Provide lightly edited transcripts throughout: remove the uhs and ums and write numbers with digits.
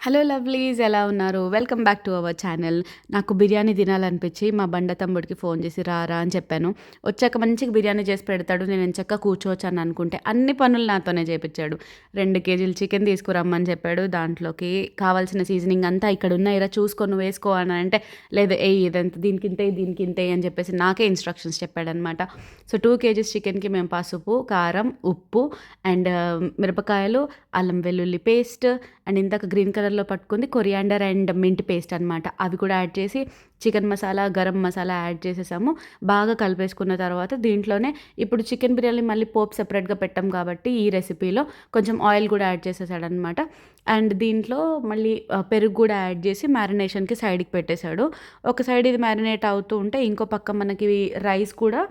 Hello lovelies, ఎలా ఉన్నారు? Welcome back to our channel. నాకు బిర్యానీ తినాలనిపించి మా బండ తమ్ముడికి ఫోన్ చేసి రా అని చెప్పాను. వచ్చాక మంచిగా బిర్యానీ చేసి పెడతాడు. నేను ఎంచక్కా కూర్చోవచ్చు అని అనుకుంటే అన్ని పనులు నాతోనే చేపించాడు. 2 కేజీలు చికెన్ తీసుకురమ్మని చెప్పాడు. దాంట్లోకి కావాల్సిన సీజనింగ్ అంతా ఇక్కడ ఉన్నాయిరా చూసుకో, నువ్వు వేసుకో అని అంటే, లేదు ఇదంతా దీనికింతే అని చెప్పేసి నాకే ఇన్స్ట్రక్షన్స్ చెప్పాడనమాట. సో 2 కేజీస్ చికెన్కి మేము పసుపు, కారం, ఉప్పు అండ్ మిరపకాయలు, అల్లం వెల్లుల్లి పేస్ట్ అండ్ ఇందాక గ్రీన్ కలర్లో పట్టుకుంది కొరియాండర్ అండ్ మింట్ పేస్ట్ అనమాట. అవి కూడా యాడ్ చేసి చికెన్ మసాలా, గరం మసాలా యాడ్ చేసేసాము. బాగా కలిపేసుకున్న తర్వాత దీంట్లోనే ఇప్పుడు చికెన్ బిర్యానీ మళ్ళీ పోపు సెపరేట్గా పెట్టాం కాబట్టి ఈ రెసిపీలో కొంచెం ఆయిల్ కూడా యాడ్ చేసేసాడనమాట. అండ్ దీంట్లో మళ్ళీ పెరుగు కూడా యాడ్ చేసి మ్యారినేషన్కి సైడ్కి పెట్టేశాడు. ఒక సైడ్ ఇది మ్యారినేట్ అవుతూ ఉంటే ఇంకో పక్క మనకి రైస్ కూడా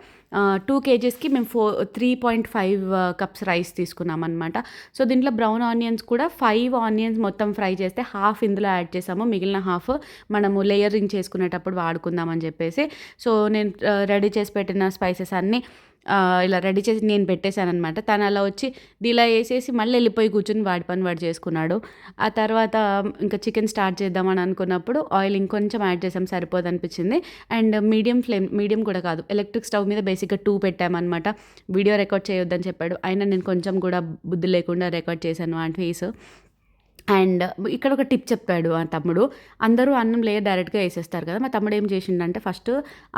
2 కేజీస్కి మేము 3.5 కప్స్ రైస్ తీసుకున్నాం అనమాట. సో దీంట్లో బ్రౌన్ ఆనియన్స్ కూడా 5 ఆనియన్స్ మొత్తం ఫ్రై చేస్తే హాఫ్ ఇందులో యాడ్ చేసాము. మిగిలిన హాఫ్ మనము లేయరింగ్ చేసుకునేటప్పుడు వాడుకుందామని చెప్పేసి. సో నేను రెడీ చేసి పెట్టిన స్పైసెస్ అన్నీ ఇలా రెడీ చేసి నేను పెట్టేశాననమాట. తను అలా వచ్చి ఇలా వేసేసి మళ్ళీ వెళ్ళిపోయి కూర్చొని వాడి పని వాడు చేసుకున్నాడు. ఆ తర్వాత ఇంకా చికెన్ స్టార్ట్ చేద్దామని అనుకున్నప్పుడు ఆయిల్ ఇంకొంచెం యాడ్ చేసాం, సరిపోదనిపించింది. అండ్ మీడియం కూడా కాదు, ఎలక్ట్రిక్ స్టవ్ మీద బేసిక్గా 2 పెట్టామన్నమాట. వీడియో రికార్డ్ చేయొద్దని చెప్పాడు, అయినా నేను కొంచెం కూడా బుద్ధి లేకుండా రికార్డ్ చేశాను ఆ ఫేస్. అండ్ ఇక్కడ ఒక టిప్ చెప్పాడు ఆ తమ్ముడు. అందరూ అన్నం లేయర్ డైరెక్ట్‌గా ఏసేస్తారు కదా! మా తమ్ముడు ఏం చేసిండంటే ఫస్ట్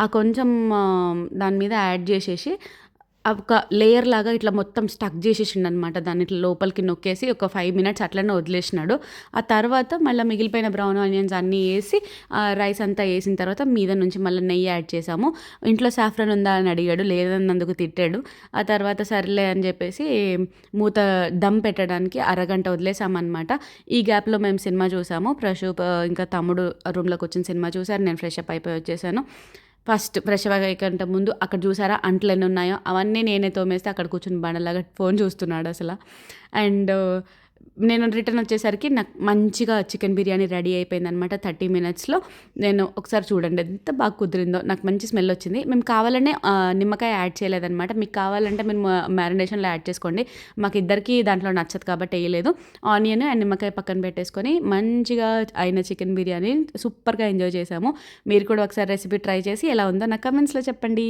ఆ కొంచెం దాని మీద యాడ్ చేసేసి ఒక లేయర్ లాగా ఇట్లా మొత్తం స్టక్ చేసేసిండనమాట. దాన్ని ఇట్లా లోపలికి నొక్కేసి ఒక 5 మినిట్స్ అట్లనే వదిలేసినాడు. ఆ తర్వాత మళ్ళీ మిగిలిపోయిన బ్రౌన్ ఆనియన్స్ అన్నీ ఏసి రైస్ అంతా ఏసిన తర్వాత మీద నుంచి మళ్ళీ నెయ్యి యాడ్ చేసాము. ఇంట్లో సాఫ్రాన్ ఉందా అని అడిగాడు. లేదన్నందుకు తిట్టాడు. ఆ తర్వాత సర్లే అని చెప్పేసి మూత దమ్ పెట్టడానికి అరగంట వదిలేసామనమాట. ఈ గ్యాప్‌లో మేము సినిమా చూసాము. ఇంకా తమ్ముడు రూమ్‌లోకి వచ్చిన సినిమా చూసారు. నేను ఫ్రెష్ అప్ అయిపోయి వచ్చేసాను. ఫస్ట్ ఫ్రెష్ అవ్వే కంటే ముందు అక్కడ చూసారా అంట్లు ఎన్ని ఉన్నాయో అవన్నీ నేనే తోమేస్తే అక్కడ కూర్చొని బండలాగా ఫోన్ చూస్తున్నాడు అసల. అండ్ నేను రిటర్న్ వచ్చేసరికి నాకు మంచిగా చికెన్ బిర్యానీ రెడీ అయిపోయిందనమాట 30 మినిట్స్‌లో. నేను ఒకసారి చూడండి ఎంత బాగా కుదిరిందో. నాకు మంచి స్మెల్ వచ్చింది. మేము కావాలనే నిమ్మకాయ యాడ్ చేయలేదనమాట. మీకు కావాలంటే మీరు మ్యారినేషన్‌లో యాడ్ చేసుకోండి. మాకిద్దరికీ దాంట్లో నచ్చదు కాబట్టి వేయలేదు. ఆనియన్ అండ్ నిమ్మకాయ పక్కన పెట్టేసుకొని మంచిగా అయిన చికెన్ బిర్యానీ సూపర్‌గా ఎంజాయ్ చేసాము. మీరు కూడా ఒకసారి రెసిపీ ట్రై చేసి ఎలా ఉందో నాకు కామెంట్స్‌లో చెప్పండి.